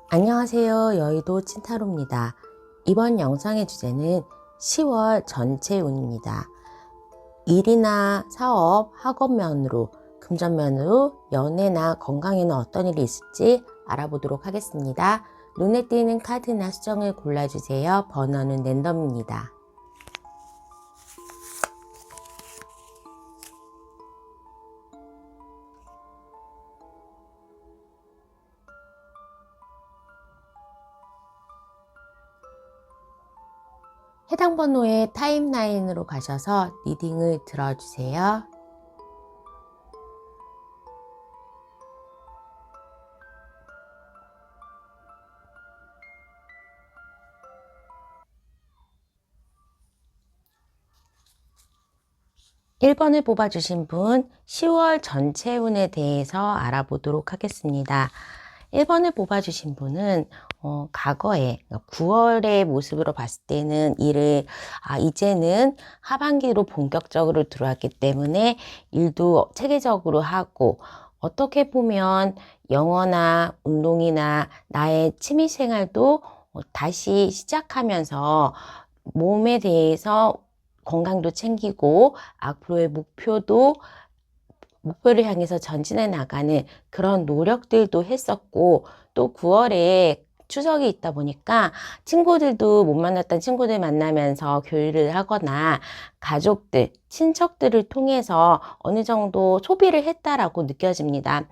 안녕하세요. 여의도 찐타로입니다. 이번 영상의 주제는 10월 전체 운입니다. 일이나 사업, 학업면으로, 금전면으로, 연애나 건강에는 어떤 일이 있을지 알아보도록 하겠습니다. 눈에 띄는 카드나 수정을 골라주세요. 번호는 랜덤입니다. 해당 번호의 타임라인으로 가셔서 리딩을 들어주세요. (1번을) 뽑아주신 분 10월 전체 운에 대해서 알아보도록 하겠습니다. 1번을 뽑아주신 분은 과거에 9월의 모습으로 봤을 때는 일을 이제는 하반기로 본격적으로 들어왔기 때문에 일도 체계적으로 하고, 어떻게 보면 영어나 운동이나 나의 취미생활도 다시 시작하면서 몸에 대해서 건강도 챙기고 앞으로의 목표를 향해서 전진해 나가는 그런 노력들도 했었고, 또 9월에 추석이 있다 보니까 친구들도 못 만났던 친구들 만나면서 교류를 하거나 가족들, 친척들을 통해서 어느 정도 소비를 했다라고 느껴집니다.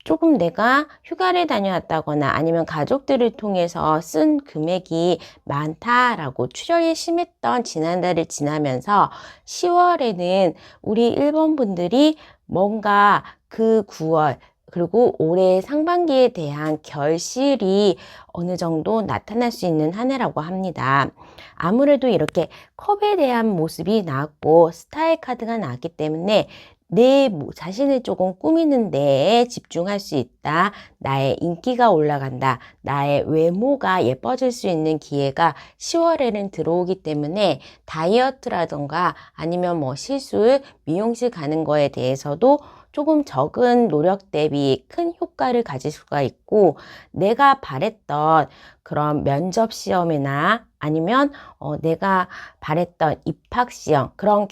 조금 내가 휴가를 다녀왔다거나 아니면 가족들을 통해서 쓴 금액이 많다라고 출혈이 심했던 지난달을 지나면서 10월에는 우리 1번 분들이 뭔가 그 9월 그리고 올해 상반기에 대한 결실이 어느 정도 나타날 수 있는 한 해라고 합니다. 아무래도 이렇게 컵에 대한 모습이 나왔고 스타일 카드가 나왔기 때문에 내 자신을 조금 꾸미는 데에 집중할 수 있다. 나의 인기가 올라간다. 나의 외모가 예뻐질 수 있는 기회가 10월에는 들어오기 때문에 다이어트라던가 아니면 시술, 미용실 가는 거에 대해서도 조금 적은 노력 대비 큰 효과를 가질 수가 있고, 내가 바랬던 그런 면접 시험이나 아니면 내가 바랬던 입학시험, 그런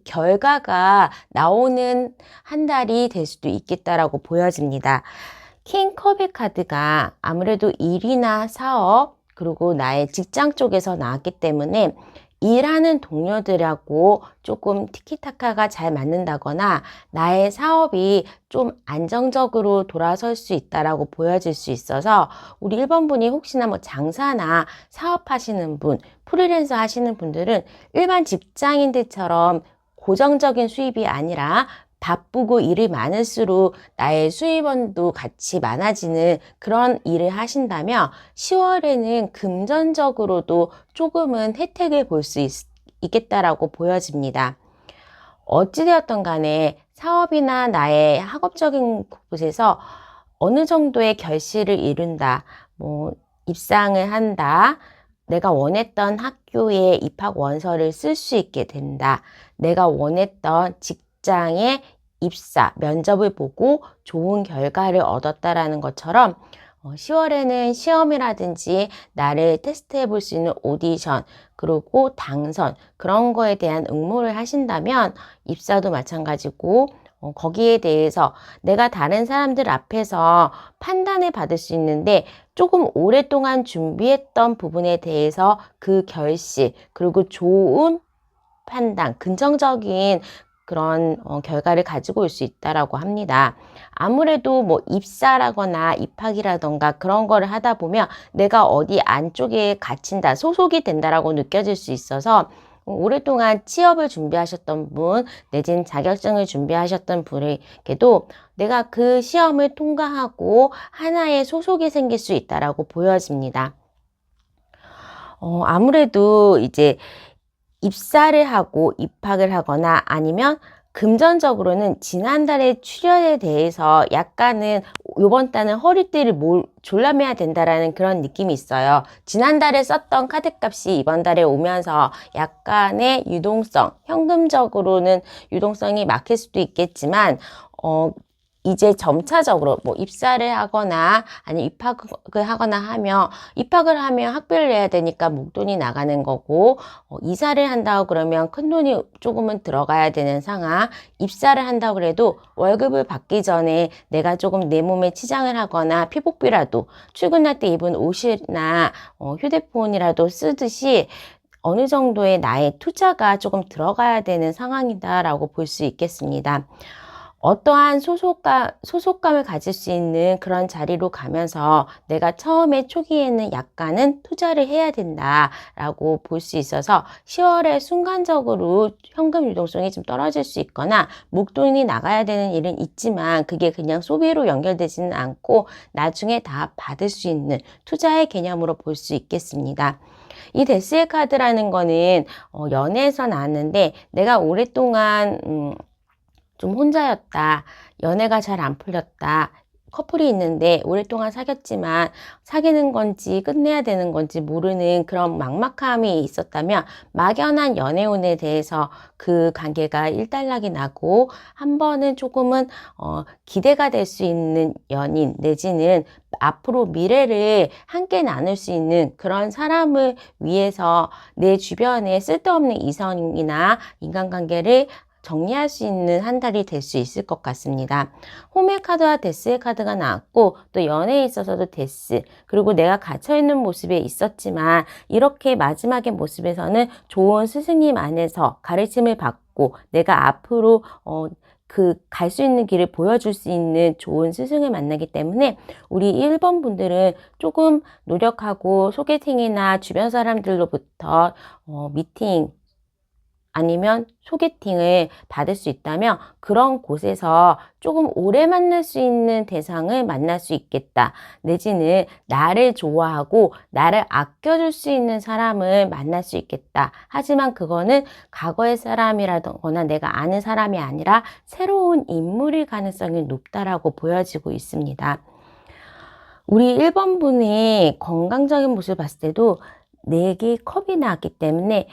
결과가 나오는 한 달이 될 수도 있겠다라고 보여집니다. 킹컵의 카드가 아무래도 일이나 사업, 그리고 나의 직장 쪽에서 나왔기 때문에 일하는 동료들하고 조금 티키타카가 잘 맞는다거나 나의 사업이 좀 안정적으로 돌아설 수 있다라고 보여질 수 있어서, 우리 1번 분이 혹시나 장사나 사업하시는 분, 프리랜서 하시는 분들은 일반 직장인들처럼 고정적인 수입이 아니라 바쁘고 일이 많을수록 나의 수입원도 같이 많아지는 그런 일을 하신다면 10월에는 금전적으로도 조금은 혜택을 볼 수 있겠다라고 보여집니다. 어찌되었던 간에 사업이나 나의 학업적인 곳에서 어느 정도의 결실을 이룬다, 입상을 한다, 내가 원했던 학교에 입학 원서를 쓸 수 있게 된다, 내가 원했던 직장에 입사, 면접을 보고 좋은 결과를 얻었다라는 것처럼 10월에는 시험이라든지 나를 테스트해 볼 수 있는 오디션, 그리고 당선, 그런 거에 대한 응모를 하신다면 입사도 마찬가지고, 거기에 대해서 내가 다른 사람들 앞에서 판단을 받을 수 있는데 조금 오랫동안 준비했던 부분에 대해서 그 결실, 그리고 좋은 판단, 긍정적인 그런 결과를 가지고 올 수 있다라고 합니다. 아무래도 입사라거나 입학이라던가 그런 거를 하다 보면 내가 어디 안쪽에 갇힌다, 소속이 된다라고 느껴질 수 있어서 오랫동안 취업을 준비하셨던 분, 내진 자격증을 준비하셨던 분에게도 내가 그 시험을 통과하고 하나의 소속이 생길 수 있다라고 보여집니다. 아무래도 이제 입사를 하고 입학을 하거나 아니면 금전적으로는 지난달의 출혈에 대해서 약간은 이번 달은 허리띠를 졸라매야 된다라는 그런 느낌이 있어요. 지난달에 썼던 카드값이 이번 달에 오면서 약간의 유동성, 현금적으로는 유동성이 막힐 수도 있겠지만 이제 점차적으로 뭐 입사를 하거나 아니 입학을 하거나 하면 입학을 하면 학비를 내야 되니까 목돈이 나가는 거고 이사를 한다고 그러면 큰돈이 조금은 들어가야 되는 상황. 입사를 한다고 그래도 월급을 받기 전에 내가 조금 내 몸에 치장을 하거나 피복비라도 출근할 때 입은 옷이나 휴대폰이라도 쓰듯이 어느 정도의 나의 투자가 조금 들어가야 되는 상황이다라고 볼 수 있겠습니다. 어떠한 소속감을 가질 수 있는 그런 자리로 가면서 내가 처음에 초기에는 약간은 투자를 해야 된다라고 볼 수 있어서 10월에 순간적으로 현금 유동성이 좀 떨어질 수 있거나 목돈이 나가야 되는 일은 있지만 그게 그냥 소비로 연결되지는 않고 나중에 다 받을 수 있는 투자의 개념으로 볼 수 있겠습니다. 이 데스의 카드라는 거는 연애에서 나왔는데 내가 오랫동안 좀 혼자였다. 연애가 잘 안 풀렸다. 커플이 있는데 오랫동안 사귀었지만 사귀는 건지 끝내야 되는 건지 모르는 그런 막막함이 있었다면 막연한 연애운에 대해서 그 관계가 일단락이 나고 한 번은 조금은 기대가 될 수 있는 연인 내지는 앞으로 미래를 함께 나눌 수 있는 그런 사람을 위해서 내 주변에 쓸데없는 이성이나 인간관계를 정리할 수 있는 한 달이 될 수 있을 것 같습니다. 홈의 카드와 데스의 카드가 나왔고 또 연애에 있어서도 데스 그리고 내가 갇혀있는 모습에 있었지만 이렇게 마지막의 모습에서는 좋은 스승님 안에서 가르침을 받고 내가 앞으로 갈 수 있는 길을 보여줄 수 있는 좋은 스승을 만나기 때문에 우리 1번 분들은 조금 노력하고 소개팅이나 주변 사람들로부터 미팅 아니면 소개팅을 받을 수 있다면 그런 곳에서 조금 오래 만날 수 있는 대상을 만날 수 있겠다. 내지는 나를 좋아하고 나를 아껴줄 수 있는 사람을 만날 수 있겠다. 하지만 그거는 과거의 사람이라거나 내가 아는 사람이 아니라 새로운 인물일 가능성이 높다라고 보여지고 있습니다. 우리 1번 분의 건강적인 모습을 봤을 때도 4개의 컵이 나왔기 때문에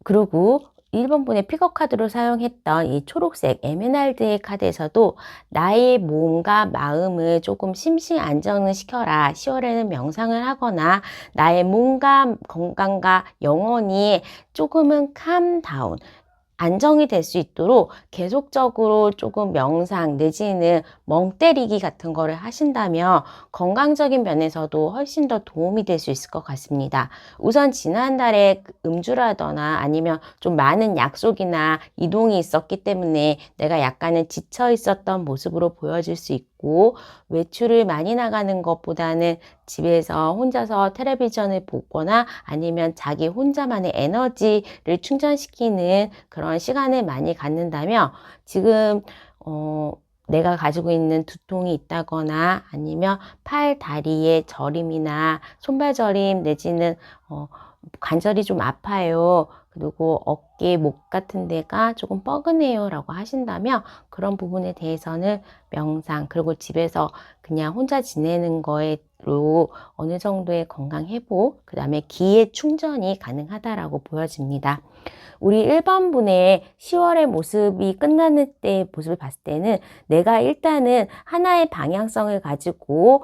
그리고 1번 분의 픽업 카드로 사용했던 이 초록색 에메랄드의 카드에서도 나의 몸과 마음을 조금 심신 안정을 시켜라. 10월에는 명상을 하거나 나의 몸과 건강과 영혼이 조금은 캄다운 안정이 될 수 있도록 계속적으로 조금 명상 내지는 멍 때리기 같은 거를 하신다면 건강적인 면에서도 훨씬 더 도움이 될 수 있을 것 같습니다. 우선 지난달에 음주라거나 아니면 좀 많은 약속이나 이동이 있었기 때문에 내가 약간은 지쳐 있었던 모습으로 보여질 수 있고 외출을 많이 나가는 것보다는 집에서 혼자서 텔레비전을 보거나 아니면 자기 혼자만의 에너지를 충전시키는 그런 시간을 많이 갖는다면 지금 내가 가지고 있는 두통이 있다거나 아니면 팔, 다리의 저림이나 손발 저림 내지는 관절이 좀 아파요. 그리고 어깨, 목 같은 데가 조금 뻐근해요 라고 하신다면 그런 부분에 대해서는 명상 그리고 집에서 그냥 혼자 지내는 거로 어느 정도의 건강 회복 그 다음에 기의 충전이 가능하다라고 보여집니다. 우리 1번 분의 10월의 모습이 끝나는 때 모습을 봤을 때는 내가 일단은 하나의 방향성을 가지고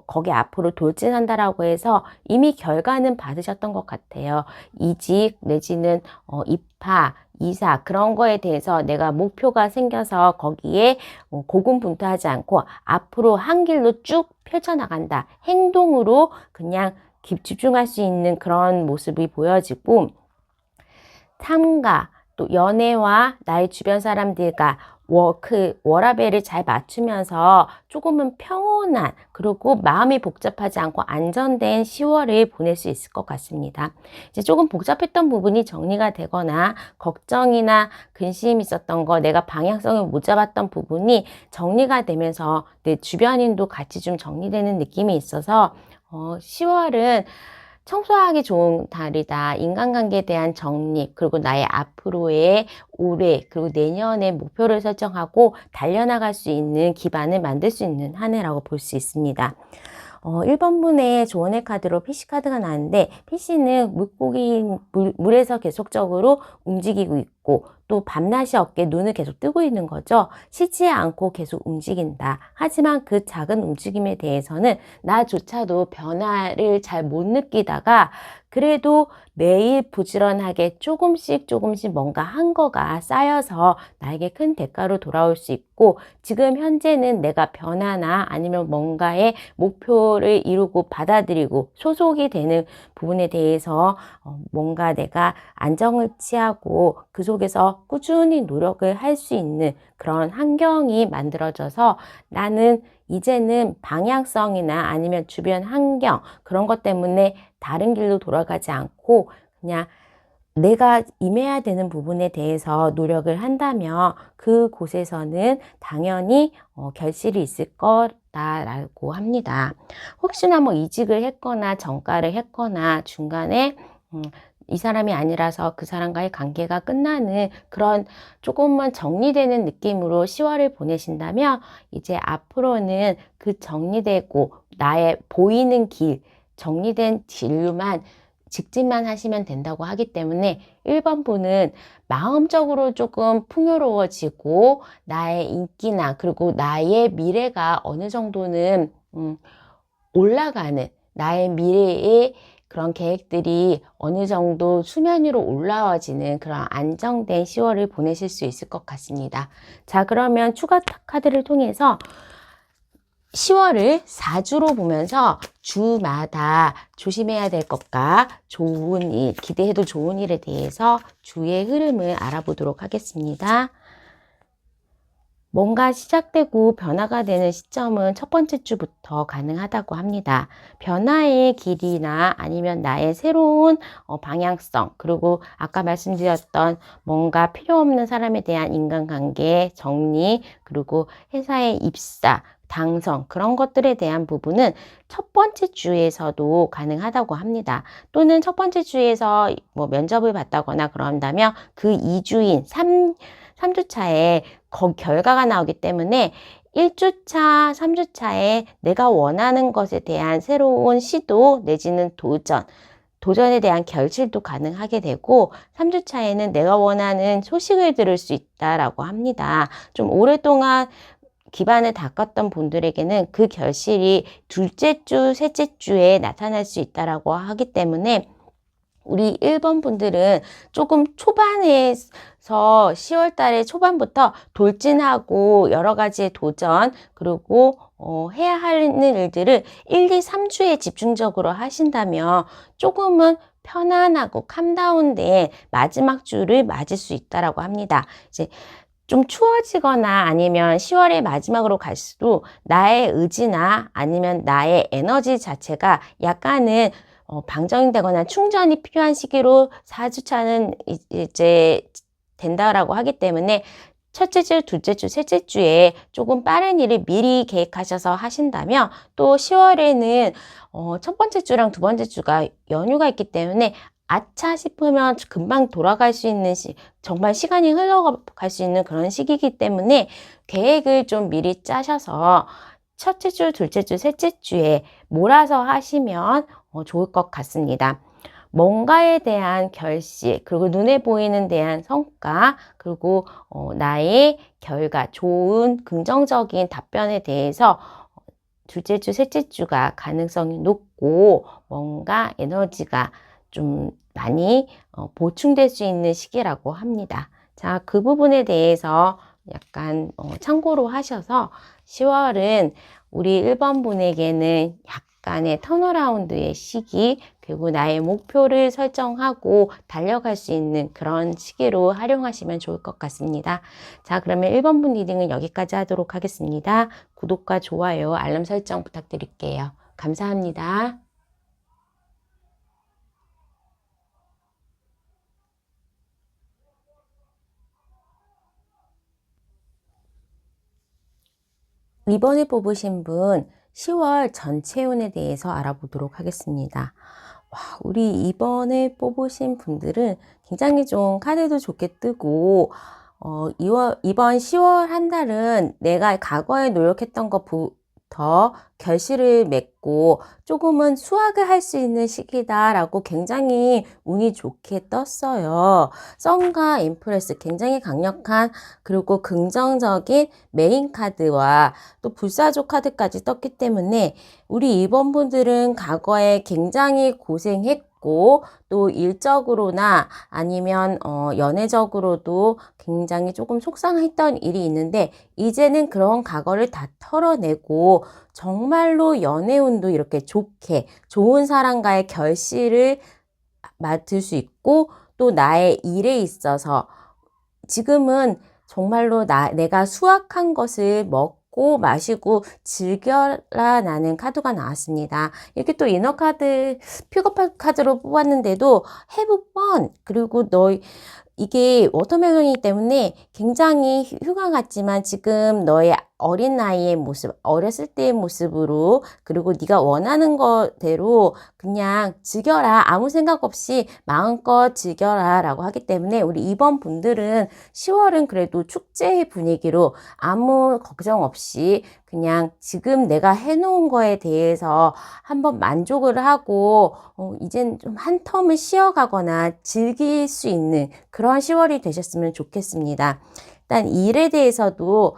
거기 앞으로 돌진한다라고 해서 이미 결과는 받으셨던 것 같아요. 이직 내지는 입하 이사 그런 거에 대해서 내가 목표가 생겨서 거기에 고군분투하지 않고 앞으로 한 길로 쭉 펼쳐나간다. 행동으로 그냥 집중할 수 있는 그런 모습이 보여지고 삶과 또 연애와 나의 주변 사람들과 워라밸을 잘 맞추면서 조금은 평온한 그리고 마음이 복잡하지 않고 안전된 10월을 보낼 수 있을 것 같습니다. 이제 조금 복잡했던 부분이 정리가 되거나 걱정이나 근심이 있었던 거 내가 방향성을 못 잡았던 부분이 정리가 되면서 내 주변인도 같이 좀 정리되는 느낌이 있어서 10월은 청소하기 좋은 달이다. 인간관계에 대한 정립, 그리고 나의 앞으로의 올해, 그리고 내년의 목표를 설정하고 달려나갈 수 있는 기반을 만들 수 있는 한 해라고 볼 수 있습니다. 1번 분의 조언의 카드로 PC 카드가 나왔는데 PC는 물에서 계속적으로 움직이고 있고 있고 또 밤낮이 없게 눈을 계속 뜨고 있는 거죠. 쉬지 않고 계속 움직인다. 하지만 그 작은 움직임에 대해서는 나조차도 변화를 잘 못 느끼다가 그래도 매일 부지런하게 조금씩 뭔가 한 거가 쌓여서 나에게 큰 대가로 돌아올 수 있고, 지금 현재는 내가 변화나 아니면 뭔가의 목표를 이루고 받아들이고 소속이 되는 부분에 대해서 뭔가 내가 안정을 취하고 그 속에서 꾸준히 노력을 할 수 있는 그런 환경이 만들어져서 나는 이제는 방향성이나 아니면 주변 환경 그런 것 때문에 다른 길로 돌아가지 않고 그냥 내가 임해야 되는 부분에 대해서 노력을 한다면 그곳에서는 당연히 결실이 있을 거다라고 합니다. 혹시나 뭐 이직을 했거나 정가를 했거나 중간에 이 사람이 아니라서 그 사람과의 관계가 끝나는 그런 조금만 정리되는 느낌으로 10월을 보내신다면 이제 앞으로는 그 정리되고 나의 보이는 길, 정리된 진로만 직진만 하시면 된다고 하기 때문에 1번 분은 마음적으로 조금 풍요로워지고 나의 인기나 그리고 나의 미래가 어느 정도는 올라가는 나의 미래의 그런 계획들이 어느 정도 수면 위로 올라와지는 그런 안정된 10월을 보내실 수 있을 것 같습니다. 자, 그러면 추가 카드를 통해서 10월을 4주로 보면서 주마다 조심해야 될 것과 좋은 일, 기대해도 좋은 일에 대해서 주의 흐름을 알아보도록 하겠습니다. 뭔가 시작되고 변화가 되는 시점은 첫 번째 주부터 가능하다고 합니다. 변화의 길이나 아니면 나의 새로운 방향성, 그리고 아까 말씀드렸던 뭔가 필요 없는 사람에 대한 인간관계 정리, 그리고 회사의 입사, 당선 그런 것들에 대한 부분은 첫 번째 주에서도 가능하다고 합니다. 또는 첫 번째 주에서 뭐 면접을 봤다거나 그런다면 그 2주인 3주차에 결과가 나오기 때문에 1주차, 3주차에 내가 원하는 것에 대한 새로운 시도 내지는 도전에 대한 결실도 가능하게 되고 3주차에는 내가 원하는 소식을 들을 수 있다라고 합니다. 좀 오랫동안 기반을 닦았던 분들에게는 그 결실이 둘째 주, 셋째 주에 나타날 수 있다라고 하기 때문에 우리 1번 분들은 조금 초반에서 10월 달에 초반부터 돌진하고 여러 가지의 도전 그리고 해야 하는 일들을 1, 2, 3주에 집중적으로 하신다면 조금은 편안하고 캄다운된 마지막 주를 맞을 수 있다라고 합니다. 이제 좀 추워지거나 아니면 10월의 마지막으로 갈수록 나의 의지나 아니면 나의 에너지 자체가 약간은 방전이 되거나 충전이 필요한 시기로 4주차는 이제 된다라고 하기 때문에 첫째 주, 둘째 주, 셋째 주에 조금 빠른 일을 미리 계획하셔서 하신다면 또 10월에는 첫 번째 주랑 두 번째 주가 연휴가 있기 때문에 아차 싶으면 금방 돌아갈 수 있는 정말 시간이 흘러갈 수 있는 그런 시기이기 때문에 계획을 좀 미리 짜셔서 첫째 주, 둘째 주, 셋째 주에 몰아서 하시면 좋을 것 같습니다. 뭔가에 대한 결실, 그리고 눈에 보이는 대한 성과, 그리고 나의 결과, 좋은 긍정적인 답변에 대해서 둘째 주, 셋째 주가 가능성이 높고 뭔가 에너지가 좀 많이 보충될 수 있는 시기라고 합니다. 자, 그 부분에 대해서 약간 참고로 하셔서 10월은 우리 1번 분에게는 약간의 턴어라운드의 시기, 그리고 나의 목표를 설정하고 달려갈 수 있는 그런 시기로 활용하시면 좋을 것 같습니다. 자, 그러면 1번 분 리딩은 여기까지 하도록 하겠습니다. 구독과 좋아요, 알람 설정 부탁드릴게요. 감사합니다. 이번에 뽑으신 분 10월 전체 운에 대해서 알아보도록 하겠습니다. 와, 우리 이번에 뽑으신 분들은 굉장히 좀 카드도 좋게 뜨고 이번 10월 한 달은 내가 과거에 노력했던 것 더 결실을 맺고 조금은 수확을 할 수 있는 시기다라고 굉장히 운이 좋게 떴어요. 선과 엠프레스 굉장히 강력한 그리고 긍정적인 메인 카드와 또 불사조 카드까지 떴기 때문에 우리 2번 분들은 과거에 굉장히 고생했고 또 일적으로나 아니면 연애적으로도 굉장히 조금 속상했던 일이 있는데 이제는 그런 과거를 다 털어내고 정말로 연애운도 이렇게 좋게 좋은 사람과의 결실을 맡을 수 있고 또 나의 일에 있어서 지금은 정말로 내가 수확한 것을 먹고 마시고 즐겨라 라는 카드가 나왔습니다. 이렇게 또 이너 카드 픽업 카드로 뽑았는데도 have fun 그리고 이게 워터멜론이기 때문에 굉장히 휴가 같지만 지금 너의 어린 나이의 모습, 어렸을 때의 모습으로 그리고 네가 원하는 거대로 그냥 즐겨라. 아무 생각 없이 마음껏 즐겨라 라고 하기 때문에 우리 2번 분들은 10월은 그래도 축제의 분위기로 아무 걱정 없이 그냥 지금 내가 해놓은 거에 대해서 한번 만족을 하고 이젠 좀 한 텀을 쉬어가거나 즐길 수 있는 그런 10월이 되셨으면 좋겠습니다. 일단 일에 대해서도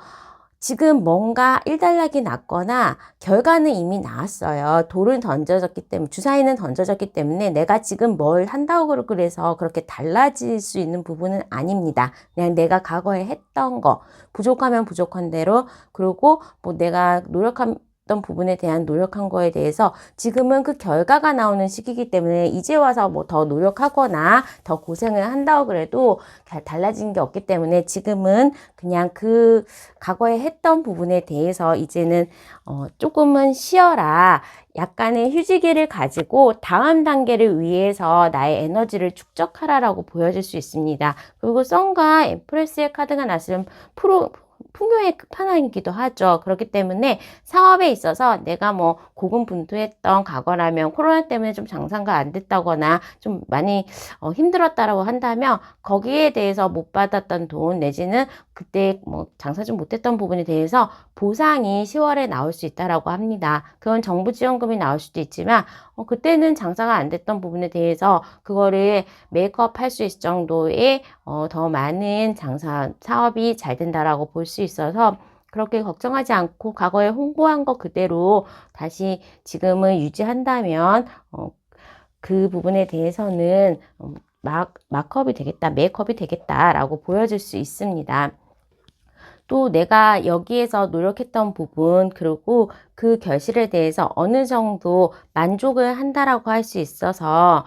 지금 뭔가 일단락이 났거나 결과는 이미 나왔어요. 돌은 던져졌기 때문에 주사위는 던져졌기 때문에 내가 지금 뭘 한다고 그래서 그렇게 달라질 수 있는 부분은 아닙니다. 그냥 내가 과거에 했던 거 부족하면 부족한 대로 그리고 뭐 내가 노력한 부분에 대한 노력한 거에 대해서 지금은 그 결과가 나오는 시기이기 때문에 이제 와서 뭐 더 노력하거나 더 고생을 한다고 그래도 달라진 게 없기 때문에 지금은 그냥 그 과거에 했던 부분에 대해서 이제는 조금은 쉬어라. 약간의 휴지기를 가지고 다음 단계를 위해서 나의 에너지를 축적하라라고 보여질 수 있습니다. 그리고 선과 엠프레스의 카드가 났으면 풍요의 끝판왕이기도 하죠. 그렇기 때문에 사업에 있어서 내가 뭐 고군분투했던 과거라면 코로나 때문에 좀 장사가 안 됐다거나 좀 많이 힘들었다라고 한다면 거기에 대해서 못 받았던 돈 내지는 그때 뭐 장사 좀 못했던 부분에 대해서 보상이 10월에 나올 수 있다라고 합니다. 그건 정부 지원금이 나올 수도 있지만 그때는 장사가 안 됐던 부분에 대해서 그거를 메이크업 할 수 있을 정도의 더 많은 사업이 잘 된다라고 볼 수 있어서 그렇게 걱정하지 않고 과거에 홍보한 거 그대로 다시 지금은 유지한다면 그 부분에 대해서는 마크업이 되겠다, 메이크업이 되겠다라고 보여질 수 있습니다. 또 내가 여기에서 노력했던 부분 그리고 그 결실에 대해서 어느 정도 만족을 한다라고 할 수 있어서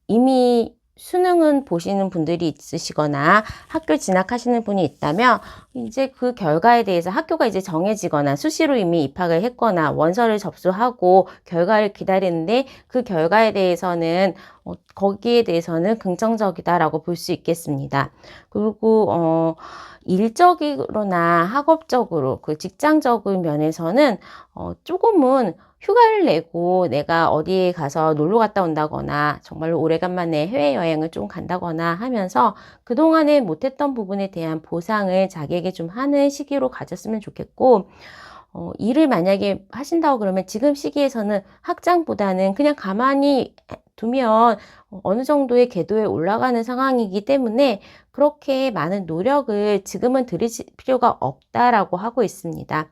이미 수능은 보시는 분들이 있으시거나 학교 진학하시는 분이 있다면 이제 그 결과에 대해서 학교가 이제 정해지거나 수시로 이미 입학을 했거나 원서를 접수하고 결과를 기다리는데 그 결과에 대해서는 거기에 대해서는 긍정적이다라고 볼 수 있겠습니다. 그리고 일적으로나 학업적으로 그 직장적인 면에서는 조금은 휴가를 내고 내가 어디에 가서 놀러 갔다 온다거나 정말로 오래간만에 해외여행을 좀 간다거나 하면서 그동안에 못했던 부분에 대한 보상을 자기에게 좀 하는 시기로 가졌으면 좋겠고 일을 만약에 하신다고 그러면 지금 시기에서는 확장보다는 그냥 가만히 두면 어느 정도의 궤도에 올라가는 상황이기 때문에 그렇게 많은 노력을 지금은 들이실 필요가 없다라고 하고 있습니다.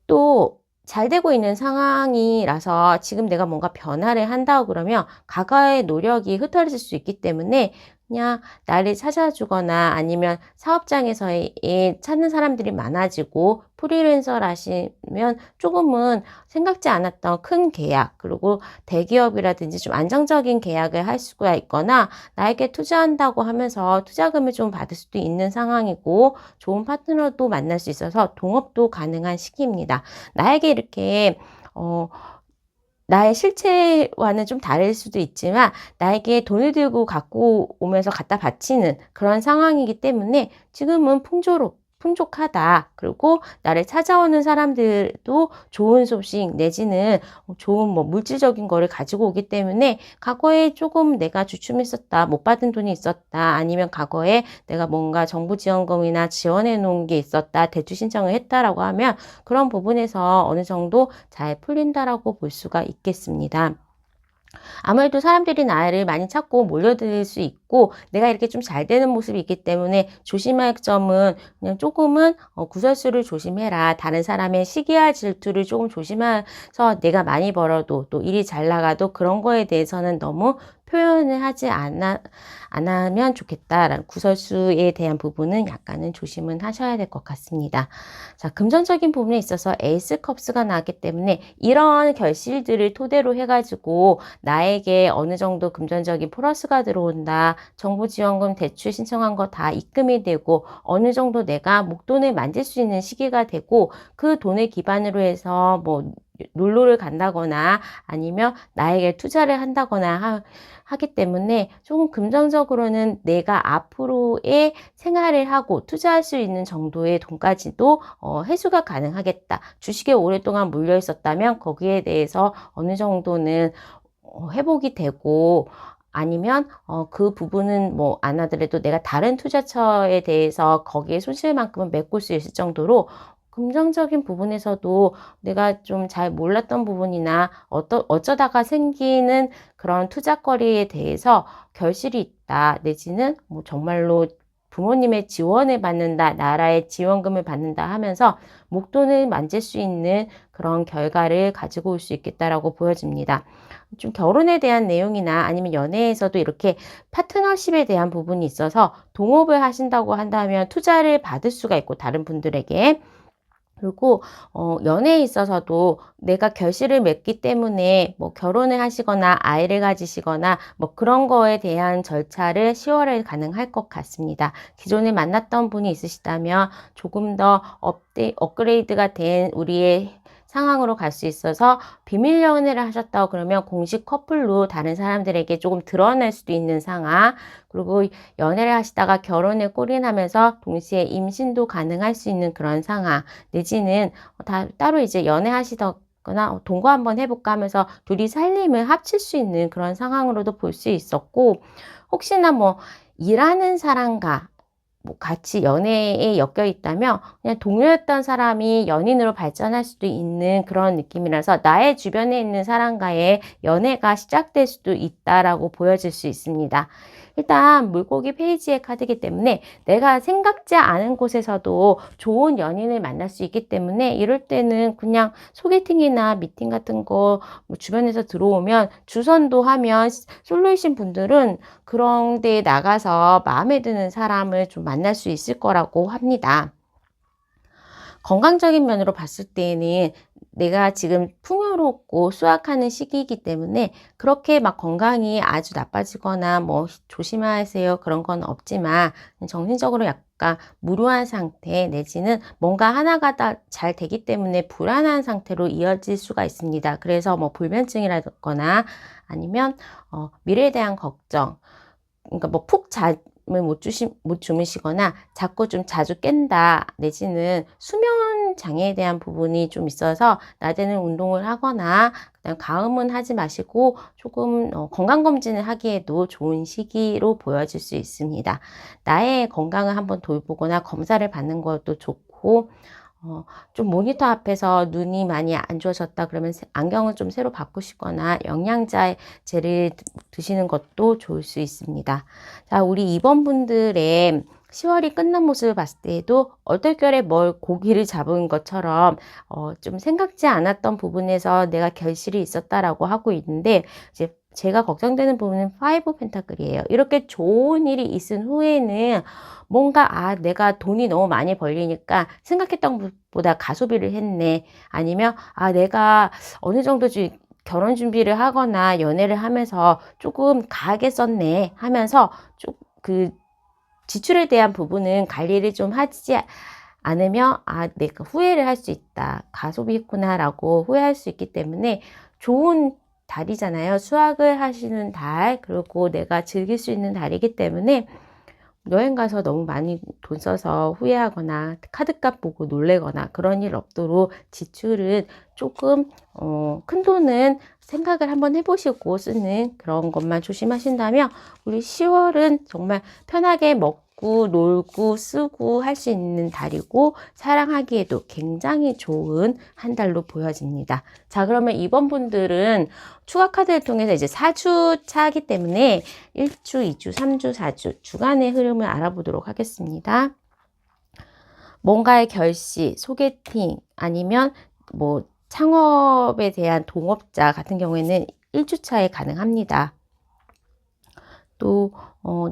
또 잘 되고 있는 상황이라서 지금 내가 뭔가 변화를 한다고 그러면 과거의 노력이 흩어질 수 있기 때문에 그냥 나를 찾아주거나 아니면 사업장에서 찾는 사람들이 많아지고 프리랜서를 하시면 조금은 생각지 않았던 큰 계약 그리고 대기업이라든지 좀 안정적인 계약을 할 수가 있거나 나에게 투자한다고 하면서 투자금을 좀 받을 수도 있는 상황이고 좋은 파트너도 만날 수 있어서 동업도 가능한 시기입니다. 나에게 이렇게 나의 실체와는 좀 다를 수도 있지만 나에게 돈을 들고 갖고 오면서 갖다 바치는 그런 상황이기 때문에 지금은 풍족하다. 그리고 나를 찾아오는 사람들도 좋은 소식 내지는 좋은 뭐 물질적인 거를 가지고 오기 때문에 과거에 조금 내가 주춤했었다, 못 받은 돈이 있었다, 아니면 과거에 내가 뭔가 정부 지원금이나 지원해 놓은 게 있었다, 대출 신청을 했다라고 하면 그런 부분에서 어느 정도 잘 풀린다라고 볼 수가 있겠습니다. 아무래도 사람들이 나를 많이 찾고 몰려들 수 있고 내가 이렇게 좀 잘 되는 모습이 있기 때문에 조심할 점은 그냥 조금은 구설수를 조심해라. 다른 사람의 시기와 질투를 조금 조심해서 내가 많이 벌어도 또 일이 잘 나가도 그런 거에 대해서는 너무 표현을 하지 안 하면 좋겠다라는 구설수에 대한 부분은 약간은 조심은 하셔야 될 것 같습니다. 자, 금전적인 부분에 있어서 에이스 컵스가 나왔기 때문에 이런 결실들을 토대로 해가지고 나에게 어느 정도 금전적인 플러스가 들어온다. 정부 지원금 대출 신청한 거 다 입금이 되고 어느 정도 내가 목돈을 만질 수 있는 시기가 되고 그 돈을 기반으로 해서 뭐 놀러를 간다거나 아니면 나에게 투자를 한다거나 하기 때문에 조금 금전적으로는 내가 앞으로의 생활을 하고 투자할 수 있는 정도의 돈까지도 회수가 가능하겠다. 주식에 오랫동안 물려 있었다면 거기에 대해서 어느 정도는 회복이 되고 아니면 그 부분은 뭐 안 하더라도 내가 다른 투자처에 대해서 거기에 손실만큼은 메꿀 수 있을 정도로 금전적인 부분에서도 내가 좀 잘 몰랐던 부분이나 어쩌다가 생기는 그런 투자거리에 대해서 결실이 있다. 내지는 뭐 정말로 부모님의 지원을 받는다, 나라의 지원금을 받는다 하면서 목돈을 만질 수 있는 그런 결과를 가지고 올 수 있겠다라고 보여집니다. 좀 결혼에 대한 내용이나 아니면 연애에서도 이렇게 파트너십에 대한 부분이 있어서 동업을 하신다고 한다면 투자를 받을 수가 있고 다른 분들에게 그리고 연애에 있어서도 내가 결실을 맺기 때문에 뭐 결혼을 하시거나 아이를 가지시거나 뭐 그런 거에 대한 절차를 10월에 가능할 것 같습니다. 기존에 만났던 분이 있으시다면 조금 더 업그레이드가 된 우리의 상황으로 갈 수 있어서 비밀 연애를 하셨다고 그러면 공식 커플로 다른 사람들에게 조금 드러낼 수도 있는 상황 그리고 연애를 하시다가 결혼에 골인하면서 동시에 임신도 가능할 수 있는 그런 상황 내지는 따로 이제 연애하시거나 동거 한번 해볼까 하면서 둘이 살림을 합칠 수 있는 그런 상황으로도 볼 수 있었고 혹시나 뭐 일하는 사람과 뭐 같이 연애에 엮여 있다면 그냥 동료였던 사람이 연인으로 발전할 수도 있는 그런 느낌이라서 나의 주변에 있는 사람과의 연애가 시작될 수도 있다라고 보여질 수 있습니다. 일단 물고기 페이지의 카드이기 때문에 내가 생각지 않은 곳에서도 좋은 연인을 만날 수 있기 때문에 이럴 때는 그냥 소개팅이나 미팅 같은 거 뭐 주변에서 들어오면 주선도 하면 솔로이신 분들은 그런 데에 나가서 마음에 드는 사람을 좀 만날 수 있을 거라고 합니다. 건강적인 면으로 봤을 때는 내가 지금 풍요롭고 수확하는 시기이기 때문에 그렇게 막 건강이 아주 나빠지거나 뭐 조심하세요 그런 건 없지만 정신적으로 약간 무료한 상태 내지는 뭔가 하나가 다 잘 되기 때문에 불안한 상태로 이어질 수가 있습니다. 그래서 뭐 불면증이라거나 아니면 미래에 대한 걱정 그러니까 뭐 푹 잠을 못 주무시거나 자꾸 좀 자주 깬다 내지는 수면 장애에 대한 부분이 좀 있어서 낮에는 운동을 하거나 그다음 가음은 하지 마시고 조금 건강검진을 하기에도 좋은 시기로 보여질 수 있습니다. 나의 건강을 한번 돌보거나 검사를 받는 것도 좋고 좀 모니터 앞에서 눈이 많이 안 좋아졌다 그러면 안경을 좀 새로 바꾸시거나 영양제를 드시는 것도 좋을 수 있습니다. 자, 우리 2번 분들의 10월이 끝난 모습을 봤을 때에도 얼떨결에 고기를 잡은 것처럼 좀 생각지 않았던 부분에서 내가 결실이 있었다라고 하고 있는데 이제 제가 걱정되는 부분은 5 펜타클이에요. 이렇게 좋은 일이 있은 후에는 뭔가 내가 돈이 너무 많이 벌리니까 생각했던 것보다 가소비를 했네. 아니면 내가 어느 정도 결혼 준비를 하거나 연애를 하면서 조금 가하게 썼네 하면서 그 지출에 대한 부분은 관리를 좀 하지 않으면 내가 후회를 할 수 있다. 가소비했구나 라고 후회할 수 있기 때문에 좋은 달이잖아요. 수학을 하시는 달 그리고 내가 즐길 수 있는 달이기 때문에 여행 가서 너무 많이 돈 써서 후회하거나 카드값 보고 놀래거나 그런 일 없도록 지출은 조금 큰 돈은 생각을 한번 해보시고 쓰는 그런 것만 조심하신다면 우리 10월은 정말 편하게 먹고 놀고 쓰고 할 수 있는 달이고 사랑하기에도 굉장히 좋은 한 달로 보여집니다. 자, 그러면 이번 분들은 추가 카드를 통해서 이제 4주 차기 때문에 1주, 2주, 3주, 4주 주간의 흐름을 알아보도록 하겠습니다. 뭔가의 결시, 소개팅 아니면 뭐 창업에 대한 동업자 같은 경우에는 1주 차에 가능합니다. 또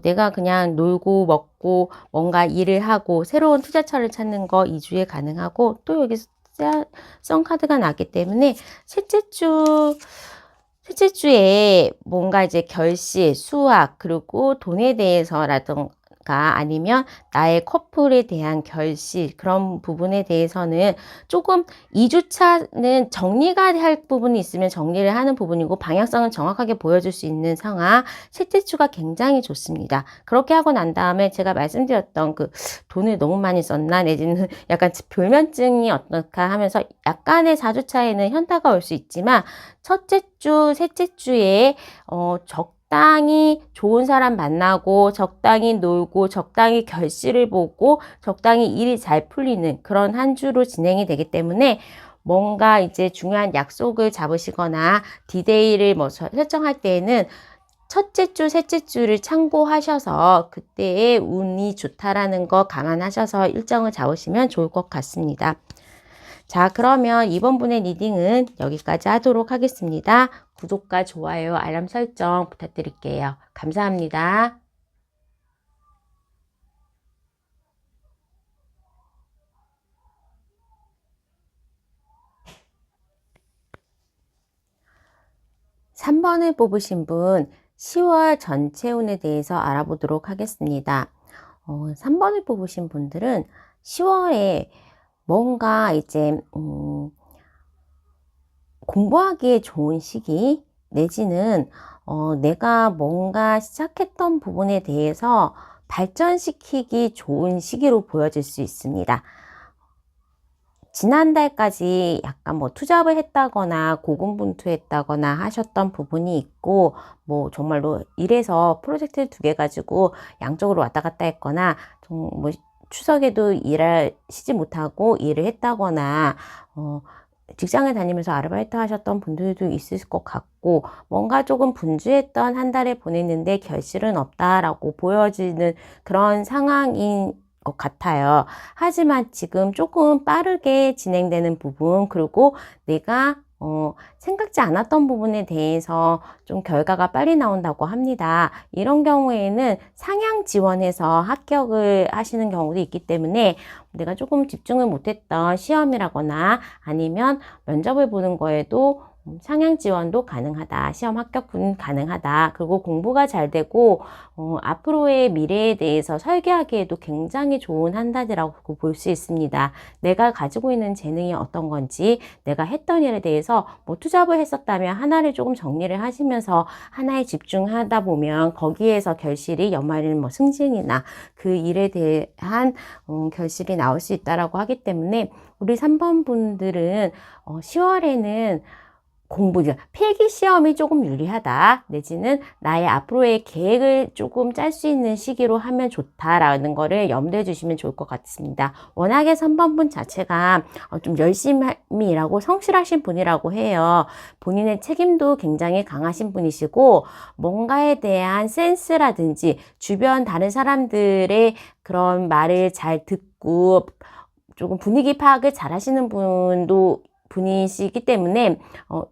내가 그냥 놀고 먹고 뭔가 일을 하고 새로운 투자처를 찾는 거 2주에 가능하고 또 여기 썬카드가 나기 때문에 셋째 주에 뭔가 이제 결시, 수학, 그리고 돈에 대해서라든가 아니면 나의 커플에 대한 결시 그런 부분에 대해서는 조금 2주차는 정리가 할 부분이 있으면 정리를 하는 부분이고 방향성을 정확하게 보여줄 수 있는 상황 셋째 주가 굉장히 좋습니다. 그렇게 하고 난 다음에 제가 말씀드렸던 그 돈을 너무 많이 썼나 내지는 약간 불면증이 어떨까 하면서 약간의 4주차에는 현타가 올 수 있지만 첫째 주, 셋째 주에 적당히 좋은 사람 만나고 적당히 놀고 적당히 결실을 보고 적당히 일이 잘 풀리는 그런 한 주로 진행이 되기 때문에 뭔가 이제 중요한 약속을 잡으시거나 디데이를 뭐 설정할 때에는 첫째 주, 셋째 주를 참고하셔서 그때의 운이 좋다라는 거 감안하셔서 일정을 잡으시면 좋을 것 같습니다. 자, 그러면 이번 분의 리딩은 여기까지 하도록 하겠습니다. 구독과 좋아요, 알람 설정 부탁드릴게요. 감사합니다. (3번을) 뽑으신 분 10월 전체 운에 대해서 알아보도록 하겠습니다. 3번을 뽑으신 분들은 10월에 뭔가 이제 공부하기에 좋은 시기 내지는 내가 뭔가 시작했던 부분에 대해서 발전시키기 좋은 시기로 보여질 수 있습니다. 지난달까지 약간 뭐 투잡을 했다거나 고군분투했다거나 하셨던 부분이 있고 뭐 정말로 일해서 프로젝트를 2개 가지고 양쪽으로 왔다 갔다 했거나 뭐 추석에도 일하시지 못하고 일을 했다거나 직장을 다니면서 아르바이트 하셨던 분들도 있을 것 같고 뭔가 조금 분주했던 한 달을 보냈는데 결실은 없다라고 보여지는 그런 상황인 것 같아요. 하지만 지금 조금 빠르게 진행되는 부분 그리고 내가 생각지 않았던 부분에 대해서 좀 결과가 빨리 나온다고 합니다. 이런 경우에는 상향 지원해서 합격을 하시는 경우도 있기 때문에 내가 조금 집중을 못했던 시험이라거나 아니면 면접을 보는 거에도 상향 지원도 가능하다. 시험 합격은 가능하다. 그리고 공부가 잘 되고 앞으로의 미래에 대해서 설계하기에도 굉장히 좋은 한 달이라고 볼 수 있습니다. 내가 가지고 있는 재능이 어떤 건지 내가 했던 일에 대해서 뭐 투잡을 했었다면 하나를 조금 정리를 하시면서 하나에 집중하다 보면 거기에서 결실이 연말에는 뭐 승진이나 그 일에 대한 결실이 나올 수 있다라고 하기 때문에 우리 3번 분들은 10월에는 공부, 필기 시험이 조금 유리하다 내지는 나의 앞으로의 계획을 조금 짤 수 있는 시기로 하면 좋다라는 거를 염두해 주시면 좋을 것 같습니다. 워낙에 3번 분 자체가 좀 열심히 일하고 성실하신 분이라고 해요. 본인의 책임도 굉장히 강하신 분이시고 뭔가에 대한 센스라든지 주변 다른 사람들의 그런 말을 잘 듣고 조금 분위기 파악을 잘 하시는 분이시기 때문에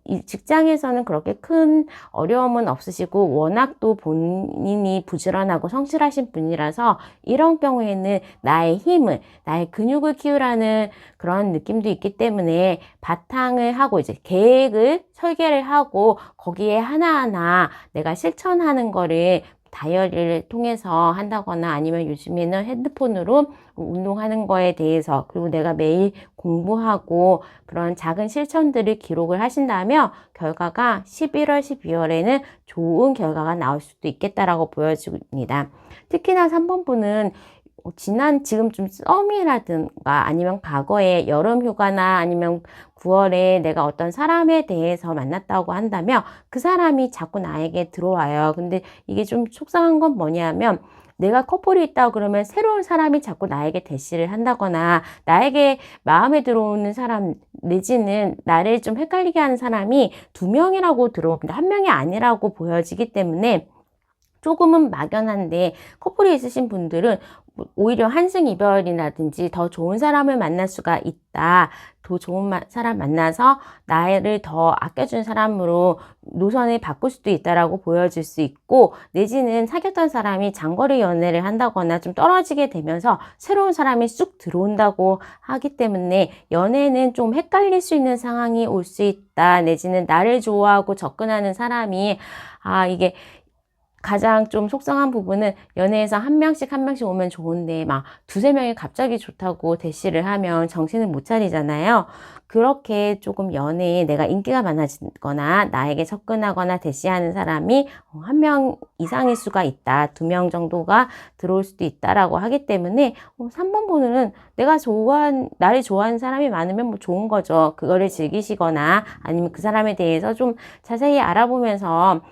이 직장에서는 그렇게 큰 어려움은 없으시고 워낙 또 본인이 부지런하고 성실하신 분이라서 이런 경우에는 나의 힘을 나의 근육을 키우라는 그런 느낌도 있기 때문에 바탕을 하고 이제 계획을 설계를 하고 거기에 하나하나 내가 실천하는 거를 다이어리를 통해서 한다거나 아니면 요즘에는 핸드폰으로 운동하는 거에 대해서 그리고 내가 매일 공부하고 그런 작은 실천들을 기록을 하신다면 결과가 11월, 12월에는 좋은 결과가 나올 수도 있겠다라고 보여집니다. 특히나 3번 분은 지금 좀 썸이라든가 아니면 과거에 여름 휴가나 아니면 9월에 내가 어떤 사람에 대해서 만났다고 한다면 그 사람이 자꾸 나에게 들어와요. 근데 이게 좀 속상한 건 뭐냐면 내가 커플이 있다고 그러면 새로운 사람이 자꾸 나에게 대시를 한다거나 나에게 마음에 들어오는 사람 내지는 나를 좀 헷갈리게 하는 사람이 2명이라고 들어옵니다. 1명이 아니라고 보여지기 때문에 조금은 막연한데 커플이 있으신 분들은 오히려 환승이별이라든지 더 좋은 사람을 만날 수가 있다. 더 좋은 사람 만나서 나를 더 아껴준 사람으로 노선을 바꿀 수도 있다라고 보여질 수 있고 내지는 사귀었던 사람이 장거리 연애를 한다거나 좀 떨어지게 되면서 새로운 사람이 쑥 들어온다고 하기 때문에 연애는 좀 헷갈릴 수 있는 상황이 올 수 있다. 내지는 나를 좋아하고 접근하는 사람이 이게 가장 좀 속상한 부분은 연애에서 한 명씩 오면 좋은데 막 2~3명이 갑자기 좋다고 대시를 하면 정신을 못 차리잖아요. 그렇게 조금 연애에 내가 인기가 많아지거나 나에게 접근하거나 대시하는 사람이 1명 이상일 수가 있다. 2명 정도가 들어올 수도 있다라고 하기 때문에 3번 번호는 나를 좋아하는 사람이 많으면 뭐 좋은 거죠. 그거를 즐기시거나 아니면 그 사람에 대해서 좀 자세히 알아보면서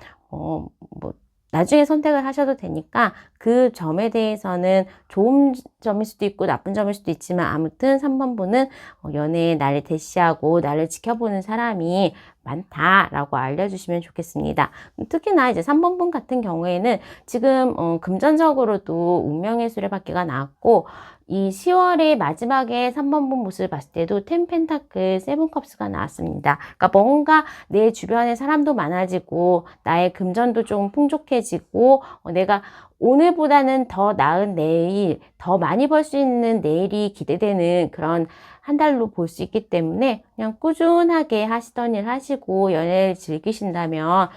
나중에 선택을 하셔도 되니까 그 점에 대해서는 좋은 점일 수도 있고 나쁜 점일 수도 있지만 아무튼 3번 분은 연애에 나를 대시하고 나를 지켜보는 사람이 많다라고 알려주시면 좋겠습니다. 특히나 이제 3번 분 같은 경우에는 지금 금전적으로도 운명의 수레바퀴가 나왔고 이 10월의 마지막에 3번 분 모습을 봤을 때도 10 펜타클 7 컵스가 나왔습니다. 그러니까 뭔가 내 주변에 사람도 많아지고 나의 금전도 좀 풍족해지고 내가 오늘보다는 더 나은 내일, 더 많이 벌 수 있는 내일이 기대되는 그런 한 달로 볼 수 있기 때문에 그냥 꾸준하게 하시던 일 하시고 연애를 즐기신다면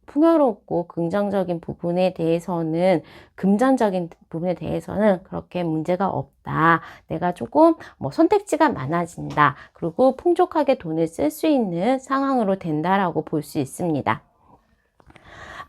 풍요롭고 긍정적인 부분에 대해서는 금전적인 부분에 대해서는 그렇게 문제가 없다. 내가 조금 선택지가 많아진다. 그리고 풍족하게 돈을 쓸 수 있는 상황으로 된다라고 볼 수 있습니다.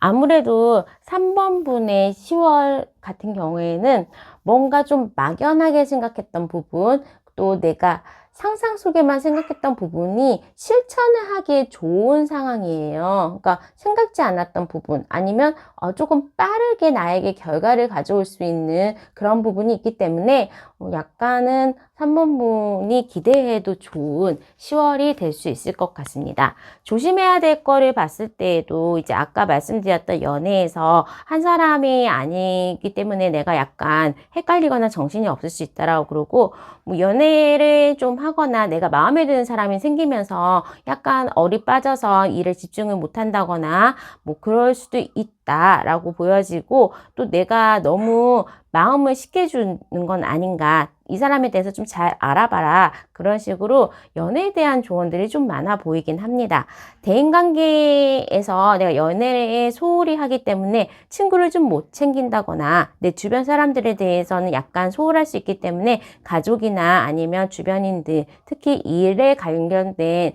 아무래도 3번 분의 10월 같은 경우에는 뭔가 좀 막연하게 생각했던 부분, 또 내가 상상 속에만 생각했던 부분이 실천을 하기에 좋은 상황이에요. 그러니까 생각지 않았던 부분 아니면 조금 빠르게 나에게 결과를 가져올 수 있는 그런 부분이 있기 때문에 약간은 3번 분이 기대해도 좋은 10월이 될 수 있을 것 같습니다. 조심해야 될 거를 봤을 때에도 이제 아까 말씀드렸던 연애에서 한 사람이 아니기 때문에 내가 약간 헷갈리거나 정신이 없을 수 있다라고 그러고 연애를 좀 하거나 내가 마음에 드는 사람이 생기면서 약간 얼이 빠져서 일에 집중을 못 한다거나 그럴 수도 있다라고 보여지고 또 내가 너무 마음을 쉽게 주는 건 아닌가. 이 사람에 대해서 좀 잘 알아봐라. 그런 식으로 연애에 대한 조언들이 좀 많아 보이긴 합니다. 대인관계에서 내가 연애에 소홀히 하기 때문에 친구를 좀 못 챙긴다거나 내 주변 사람들에 대해서는 약간 소홀할 수 있기 때문에 가족이나 아니면 주변인들, 특히 일에 관련된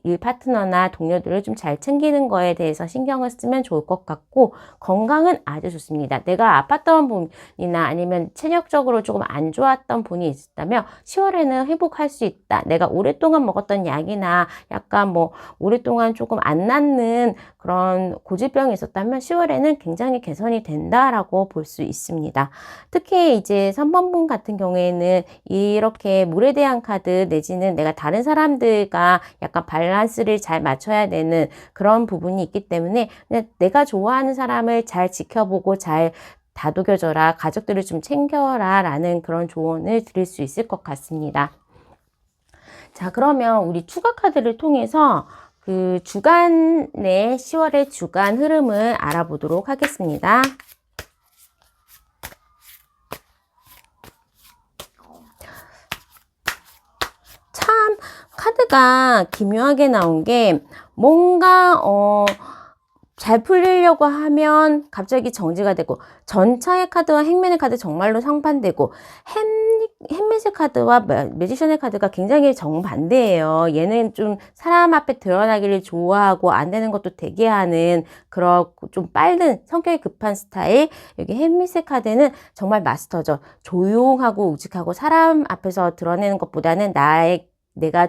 일 파트너나 동료들을 좀 잘 챙기는 거에 대해서 신경을 쓰면 좋을 것 같고 건강은 아주 좋습니다. 내가 아팠던 분이나 아니면 체력적으로 조금 안 좋았던 분이 있었다면 10월에는 회복할 수 있다. 내가 오랫동안 먹었던 약이나 약간 오랫동안 조금 안 낫는 그런 고질병이 있었다면 10월에는 굉장히 개선이 된다라고 볼 수 있습니다. 특히 이제 3번 분 같은 경우에는 이렇게 물에 대한 카드 내지는 내가 다른 사람들과 약간 밸런스를 잘 맞춰야 되는 그런 부분이 있기 때문에 그냥 내가 좋아하는 사람을 잘 지켜보고 잘 다독여줘라, 가족들을 좀 챙겨라 라는 그런 조언을 드릴 수 있을 것 같습니다. 자, 그러면 우리 추가 카드를 통해서 그 주간의 10월의 주간 흐름을 알아보도록 하겠습니다. 참 카드가 기묘하게 나온 게 뭔가 잘 풀리려고 하면 갑자기 정지가 되고, 전차의 카드와 행맨의 카드 정말로 상반되고, 햄릿의 카드와 매지션의 카드가 굉장히 정반대예요. 얘는 좀 사람 앞에 드러나기를 좋아하고 안 되는 것도 되게 하는 그런 좀 빠른 성격이 급한 스타일. 여기 햄릿의 카드는 정말 마스터죠. 조용하고 우직하고 사람 앞에서 드러내는 것보다는 내가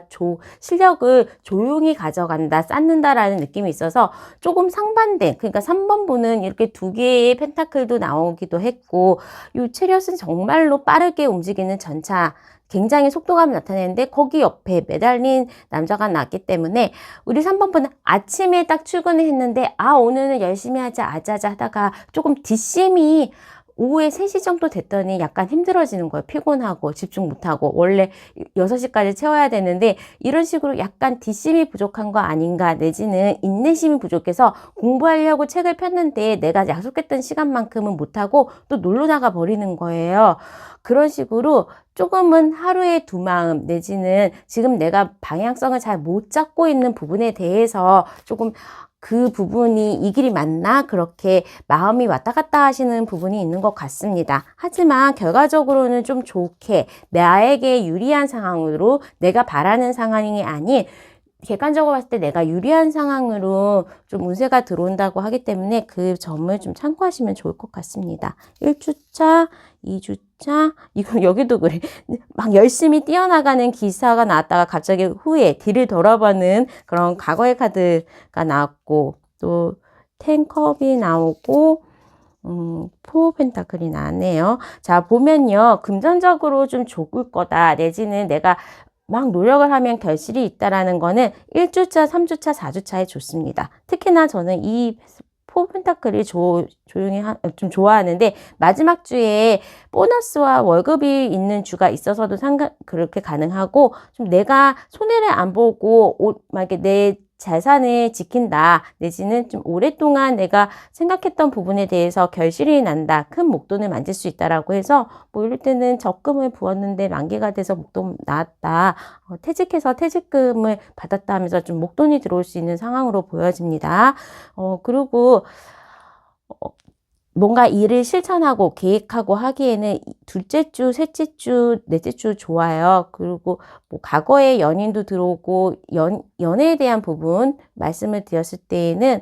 실력을 조용히 가져간다, 쌓는다라는 느낌이 있어서 조금 상반된, 그러니까 3번 분은 이렇게 두 개의 펜타클도 나오기도 했고, 이 체리엇은 정말로 빠르게 움직이는 전차, 굉장히 속도감을 나타내는데 거기 옆에 매달린 남자가 나왔기 때문에 우리 3번 분은 아침에 딱 출근을 했는데 오늘은 열심히 하자, 아자아자 하다가 조금 뒷심이 오후에 3시 정도 됐더니 약간 힘들어지는 거예요. 피곤하고 집중 못하고 원래 6시까지 채워야 되는데 이런 식으로 약간 뒷심이 부족한 거 아닌가, 내지는 인내심이 부족해서 공부하려고 책을 폈는데 내가 약속했던 시간만큼은 못하고 또 놀러 나가 버리는 거예요. 그런 식으로 조금은 하루에 두 마음, 내지는 지금 내가 방향성을 잘 못 잡고 있는 부분에 대해서 조금 그 부분이 이 길이 맞나? 그렇게 마음이 왔다 갔다 하시는 부분이 있는 것 같습니다. 하지만 결과적으로는 좀 좋게 나에게 유리한 상황으로, 내가 바라는 상황이 아닌 객관적으로 봤을 때 내가 유리한 상황으로 좀 운세가 들어온다고 하기 때문에 그 점을 좀 참고하시면 좋을 것 같습니다. 1주차, 2주차, 여기도 그래. 막 열심히 뛰어나가는 기사가 나왔다가 갑자기 후에 뒤를 돌아보는 그런 과거의 카드가 나왔고, 또 10컵이 나오고, 4펜타클이 나왔네요. 자, 보면요. 금전적으로 좀 좋을 거다, 내지는 내가 막 노력을 하면 결실이 있다라는 거는 1주차, 3주차, 4주차에 좋습니다. 특히나 저는 이 포펜타클이 조용히 좀 좋아하는데, 마지막 주에 보너스와 월급이 있는 주가 있어서도 그렇게 가능하고, 좀 내가 손해를 안 보고 만약에 내 자산을 지킨다, 내지는 좀 오랫동안 내가 생각했던 부분에 대해서 결실이 난다, 큰 목돈을 만질 수 있다라고 해서 뭐 이럴 때는 적금을 부었는데 만기가 돼서 목돈 나왔다, 퇴직해서 퇴직금을 받았다 하면서 좀 목돈이 들어올 수 있는 상황으로 보여집니다. 그리고 뭔가 일을 실천하고 계획하고 하기에는 둘째 주, 셋째 주, 넷째 주 좋아요. 그리고 뭐 과거의 연인도 들어오고 연애에 대한 부분 말씀을 드렸을 때에는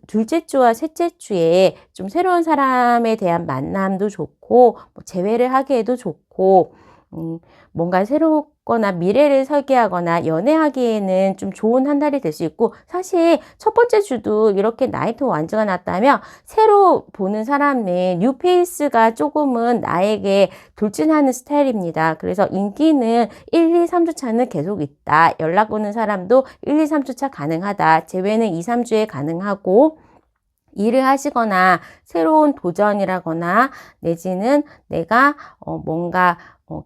둘째 주와 셋째 주에 좀 새로운 사람에 대한 만남도 좋고, 뭐 재회를 하기에도 좋고, 뭔가 새롭거나 미래를 설계하거나 연애하기에는 좀 좋은 한 달이 될 수 있고, 사실 첫 번째 주도 이렇게 나이트 완즈가 났다면 새로 보는 사람의 뉴페이스가 조금은 나에게 돌진하는 스타일입니다. 그래서 인기는 1, 2, 3주 차는 계속 있다. 연락 오는 사람도 1, 2, 3주 차 가능하다. 재회는 2, 3주에 가능하고, 일을 하시거나 새로운 도전이라거나 내지는 내가 뭔가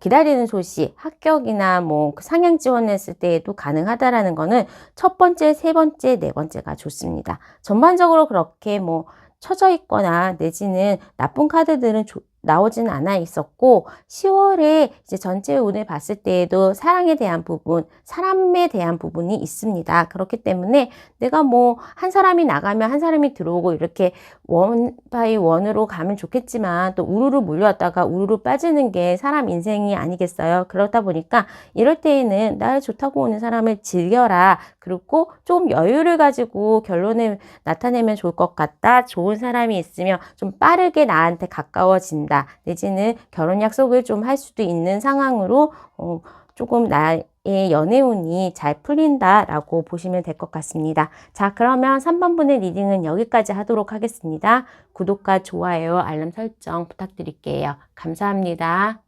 기다리는 소식, 합격이나 뭐 상향 지원했을 때에도 가능하다라는 거는 첫 번째, 세 번째, 네 번째가 좋습니다. 전반적으로 그렇게 뭐 처져 있거나 내지는 나쁜 카드들은 나오진 않아 있었고, 10월에 이제 전체 운을 봤을 때에도 사랑에 대한 부분, 사람에 대한 부분이 있습니다. 그렇기 때문에 내가 뭐 한 사람이 나가면 한 사람이 들어오고 이렇게 원 바이 원으로 가면 좋겠지만, 또 우르르 몰려왔다가 우르르 빠지는 게 사람 인생이 아니겠어요. 그렇다 보니까 이럴 때에는 날 좋다고 오는 사람을 즐겨라. 그리고 좀 여유를 가지고 결론을 나타내면 좋을 것 같다. 좋은 사람이 있으면 좀 빠르게 나한테 가까워진다, 내지는 결혼 약속을 좀 할 수도 있는 상황으로 조금 나의 연애운이 잘 풀린다라고 보시면 될 것 같습니다. 자, 그러면 3번 분의 리딩은 여기까지 하도록 하겠습니다. 구독과 좋아요, 알람 설정 부탁드릴게요. 감사합니다.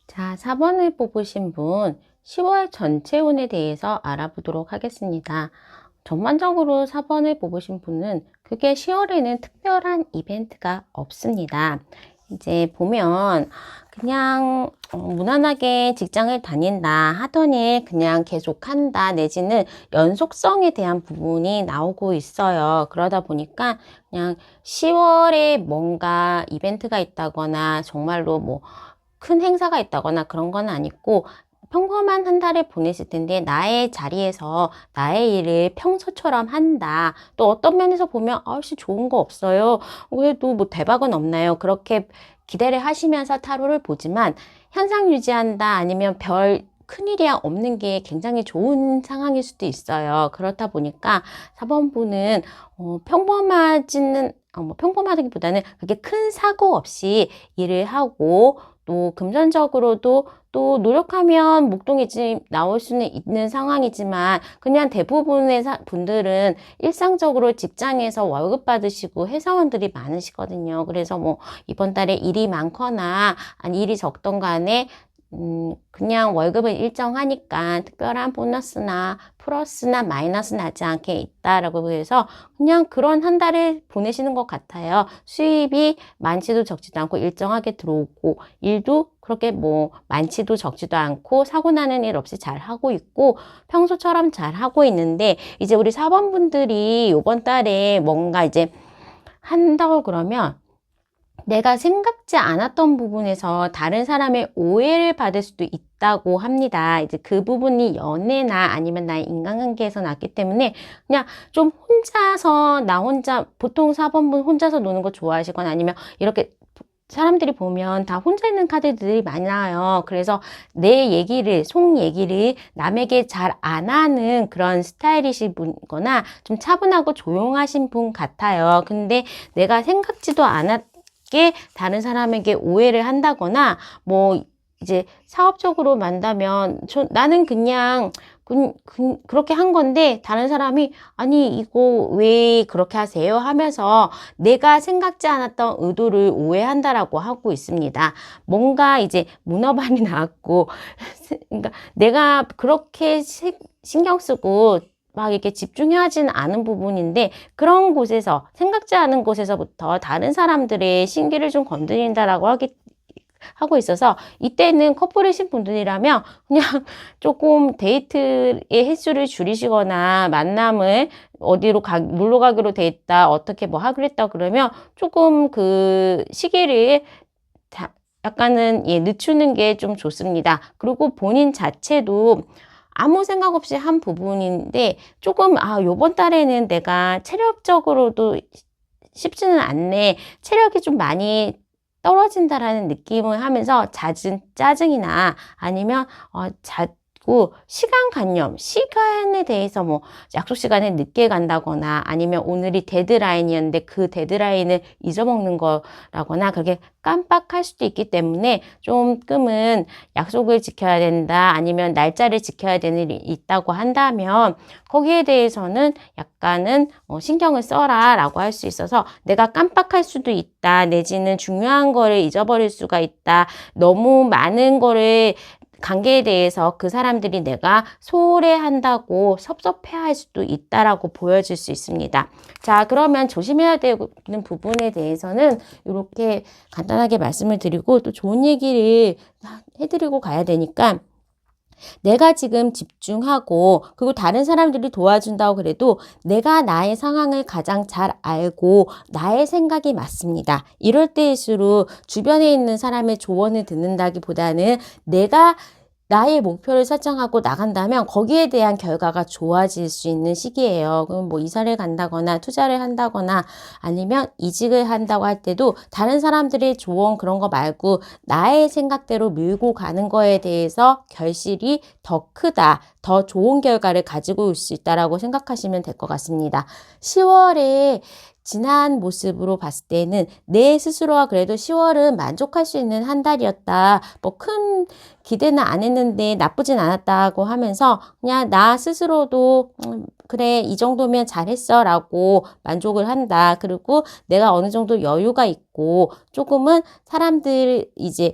자, 4번을 뽑으신 분 10월 전체 운에 대해서 알아보도록 하겠습니다. 전반적으로 4번을 뽑으신 분은 그게 10월에는 특별한 이벤트가 없습니다. 이제 보면 그냥 무난하게 직장을 다닌다 하던 일 그냥 계속한다, 내지는 연속성에 대한 부분이 나오고 있어요. 그러다 보니까 그냥 10월에 뭔가 이벤트가 있다거나 정말로 뭐 큰 행사가 있다거나 그런 건 아니고 평범한 한 달을 보내실 텐데 나의 자리에서 나의 일을 평소처럼 한다. 또 어떤 면에서 보면 아씨 좋은 거 없어요. 그래도 뭐 대박은 없나요? 그렇게 기대를 하시면서 타로를 보지만 현상 유지한다 아니면 별 큰일이야 없는 게 굉장히 좋은 상황일 수도 있어요. 그렇다 보니까 4번분은 평범하다기보다는 그렇게 큰 사고 없이 일을 하고 또 금전적으로도 또 노력하면 목돈이 나올 수는 있는 상황이지만 그냥 대부분의 분들은 일상적으로 직장에서 월급 받으시고 회사원들이 많으시거든요. 그래서 뭐 이번 달에 일이 많거나 아니 일이 적던 간에 그냥 월급은 일정하니까 특별한 보너스나 플러스나 마이너스 나지 않게 있다라고 해서 그냥 그런 한 달을 보내시는 것 같아요. 수입이 많지도 적지도 않고 일정하게 들어오고 일도 그렇게 뭐 많지도 적지도 않고 사고 나는 일 없이 잘 하고 있고 평소처럼 잘 하고 있는데 이제 우리 4번 분들이 이번 달에 뭔가 이제 한다고 그러면 내가 생각지 않았던 부분에서 다른 사람의 오해를 받을 수도 있다고 합니다. 이제 그 부분이 연애나 아니면 나의 인간관계에서 났기 때문에 그냥 좀 혼자서 나 혼자 보통 4번분 혼자서 노는 거 좋아하시거나 아니면 이렇게 사람들이 보면 다 혼자 있는 카드들이 많이 나와요. 그래서 내 얘기를, 속 얘기를 남에게 잘 안 하는 그런 스타일이신 분거나 좀 차분하고 조용하신 분 같아요. 근데 내가 생각지도 않았게 다른 사람에게 오해를 한다거나 뭐 이제 사업적으로 만나면 나는 그냥 그렇게 한 건데 다른 사람이 아니 이거 왜 그렇게 하세요 하면서 내가 생각지 않았던 의도를 오해한다라고 하고 있습니다. 뭔가 이제 문어발이 나왔고 그러니까 내가 그렇게 신경 쓰고 막 이렇게 집중하진 않은 부분인데 그런 곳에서 생각지 않은 곳에서부터 다른 사람들의 신기를 좀 건드린다라고 하고 있어서 이때는 커플이신 분들이라면 그냥 조금 데이트의 횟수를 줄이시거나 만남을 어디로 놀러 가기로 돼 있다 어떻게 뭐 하기로 했다 그러면 조금 그 시기를 약간은 늦추는 게 좀 좋습니다. 그리고 본인 자체도 아무 생각 없이 한 부분인데 조금 요번 달에는 내가 체력적으로도 쉽지는 않네. 체력이 좀 많이 떨어진다라는 느낌을 하면서 잦은 짜증이나 아니면 자꾸 시간관념, 시간에 대해서 뭐 약속 시간에 늦게 간다거나 아니면 오늘이 데드라인이었는데 그 데드라인을 잊어먹는 거라거나 그렇게 깜빡할 수도 있기 때문에 조금은 약속을 지켜야 된다 아니면 날짜를 지켜야 되는 일이 있다고 한다면 거기에 대해서는 약간은 신경을 써라 라고 할 수 있어서 내가 깜빡할 수도 있다 내지는 중요한 거를 잊어버릴 수가 있다 너무 많은 거를 관계에 대해서 그 사람들이 내가 소홀해한다고 섭섭해할 수도 있다라고 보여질 수 있습니다. 자, 그러면 조심해야 되는 부분에 대해서는 이렇게 간단하게 말씀을 드리고 또 좋은 얘기를 해드리고 가야 되니까 내가 지금 집중하고 그리고 다른 사람들이 도와준다고 그래도 내가 나의 상황을 가장 잘 알고 나의 생각이 맞습니다. 이럴 때일수록 주변에 있는 사람의 조언을 듣는다기보다는 내가 나의 목표를 설정하고 나간다면 거기에 대한 결과가 좋아질 수 있는 시기예요. 그럼 뭐 이사를 간다거나 투자를 한다거나 아니면 이직을 한다고 할 때도 다른 사람들의 조언 그런 거 말고 나의 생각대로 밀고 가는 거에 대해서 결실이 더 크다. 더 좋은 결과를 가지고 올 수 있다라고 생각하시면 될 것 같습니다. 10월에 지난 모습으로 봤을 때는 내 스스로가 그래도 10월은 만족할 수 있는 한 달이었다. 뭐 큰 기대는 안 했는데 나쁘진 않았다고 하면서 그냥 나 스스로도 그래 이 정도면 잘했어 라고 만족을 한다. 그리고 내가 어느 정도 여유가 있고 조금은 사람들 이제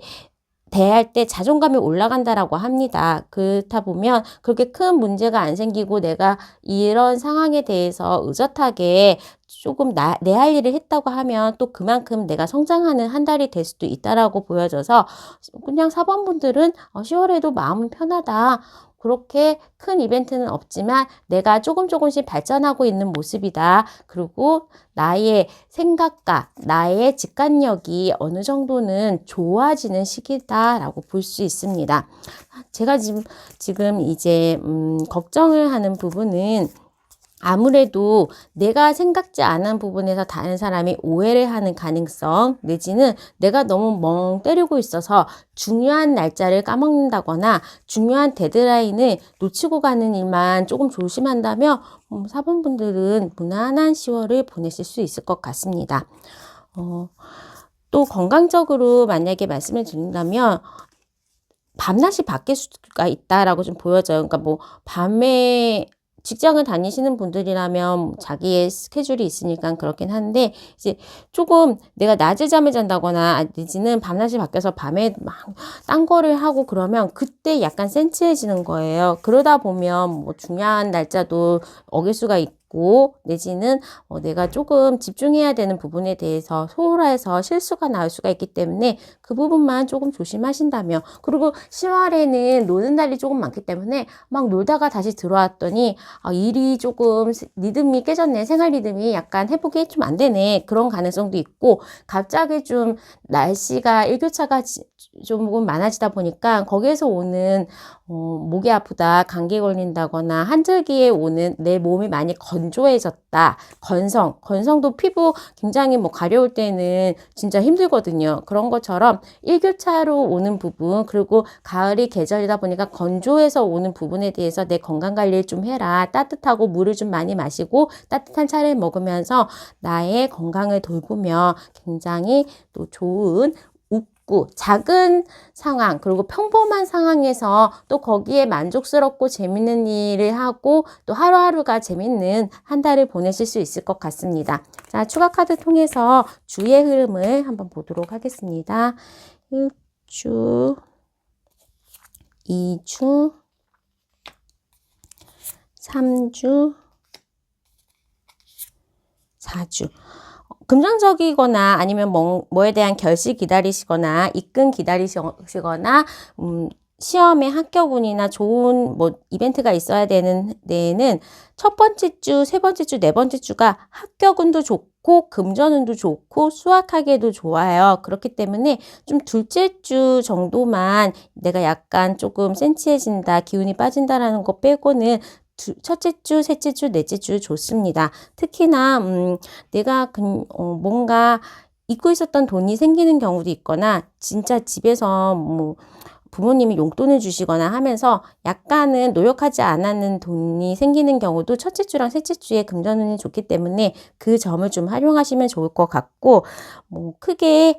대할 때 자존감이 올라간다라고 합니다. 그렇다 보면 그렇게 큰 문제가 안 생기고 내가 이런 상황에 대해서 의젓하게 조금 내 할 일을 했다고 하면 또 그만큼 내가 성장하는 한 달이 될 수도 있다라고 보여져서 그냥 4번 분들은 10월에도 마음은 편하다. 그렇게 큰 이벤트는 없지만 내가 조금씩 발전하고 있는 모습이다. 그리고 나의 생각과 나의 직관력이 어느 정도는 좋아지는 시기다라고 볼 수 있습니다. 제가 지금 이제 걱정을 하는 부분은 아무래도 내가 생각지 않은 부분에서 다른 사람이 오해를 하는 가능성, 내지는 내가 너무 멍 때리고 있어서 중요한 날짜를 까먹는다거나 중요한 데드라인을 놓치고 가는 일만 조금 조심한다면 4번분들은 무난한 10월을 보내실 수 있을 것 같습니다. 또 건강적으로 만약에 말씀을 드린다면 밤낮이 바뀔 수가 있다라고 좀 보여져요. 그러니까 뭐 밤에 직장을 다니시는 분들이라면 자기의 스케줄이 있으니까 그렇긴 한데, 이제 조금 내가 낮에 잠을 잔다거나 내지는 밤낮이 바뀌어서 밤에 막 딴 거를 하고 그러면 그때 약간 센치해지는 거예요. 그러다 보면 뭐 중요한 날짜도 어길 수가 있고, 내지는 내가 조금 집중해야 되는 부분에 대해서 소홀해서 실수가 나올 수가 있기 때문에 그 부분만 조금 조심하신다면, 그리고 10월에는 노는 날이 조금 많기 때문에 막 놀다가 다시 들어왔더니 일이 조금 리듬이 깨졌네, 생활 리듬이 약간 회복이 좀 안 되네, 그런 가능성도 있고, 갑자기 좀 날씨가 일교차가 조금 많아지다 보니까 거기에서 오는 목이 아프다, 감기 걸린다거나 한절기에 오는 내 몸이 많이 건조해졌다, 건성도 피부 굉장히 뭐 가려울 때는 진짜 힘들거든요. 그런 것처럼 일교차로 오는 부분, 그리고 가을이 계절이다 보니까 건조해서 오는 부분에 대해서 내 건강 관리를 좀 해라. 따뜻하고 물을 좀 많이 마시고 따뜻한 차를 먹으면서 나의 건강을 돌보며 굉장히 또 좋은 작은 상황, 그리고 평범한 상황에서 또 거기에 만족스럽고 재밌는 일을 하고 또 하루하루가 재밌는 한 달을 보내실 수 있을 것 같습니다. 자, 추가 카드 통해서 주의 흐름을 한번 보도록 하겠습니다. 1주, 2주, 3주, 4주. 긍정적이거나 아니면 뭐에 대한 결실 기다리시거나 입금 기다리시거나 시험에 합격운이나 좋은 뭐 이벤트가 있어야 되는 데에는 첫 번째 주, 세 번째 주, 네 번째 주가 합격운도 좋고 금전운도 좋고 수확하기에도 좋아요. 그렇기 때문에 좀 둘째 주 정도만 내가 약간 조금 센치해진다, 기운이 빠진다라는 거 빼고는 첫째 주, 셋째 주, 넷째 주 좋습니다. 특히나 내가 뭔가 잊고 있었던 돈이 생기는 경우도 있거나 진짜 집에서 뭐 부모님이 용돈을 주시거나 하면서 약간은 노력하지 않았는 돈이 생기는 경우도 첫째 주랑 셋째 주에 금전운이 좋기 때문에 그 점을 좀 활용하시면 좋을 것 같고, 뭐 크게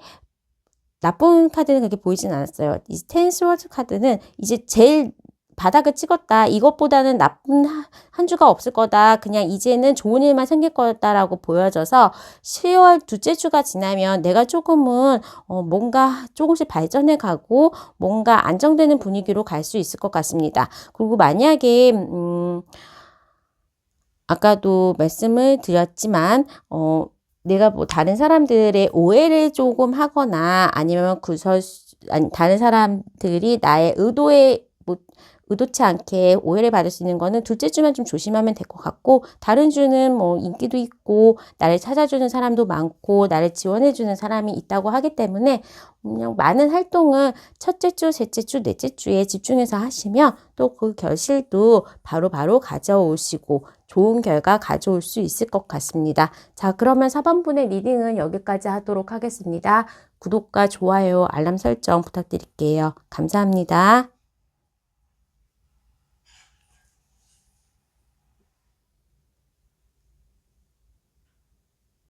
나쁜 카드는 그렇게 보이진 않았어요. 이 텐 스워드 카드는 이제 제일 바닥을 찍었다, 이것보다는 나쁜 한 주가 없을 거다, 그냥 이제는 좋은 일만 생길 거다라고 보여져서 10월 둘째 주가 지나면 내가 조금은 뭔가 조금씩 발전해 가고 뭔가 안정되는 분위기로 갈 수 있을 것 같습니다. 그리고 만약에 아까도 말씀을 드렸지만 내가 뭐 다른 사람들의 오해를 조금 하거나 아니면 다른 사람들이 나의 의도치 않게 오해를 받을 수 있는 거는 둘째 주만 좀 조심하면 될 것 같고, 다른 주는 뭐 인기도 있고 나를 찾아주는 사람도 많고 나를 지원해주는 사람이 있다고 하기 때문에 그냥 많은 활동을 첫째 주, 셋째 주, 넷째 주에 집중해서 하시면 또 그 결실도 바로바로 가져오시고 좋은 결과 가져올 수 있을 것 같습니다. 자, 그러면 4번분의 리딩은 여기까지 하도록 하겠습니다. 구독과 좋아요, 알람 설정 부탁드릴게요. 감사합니다.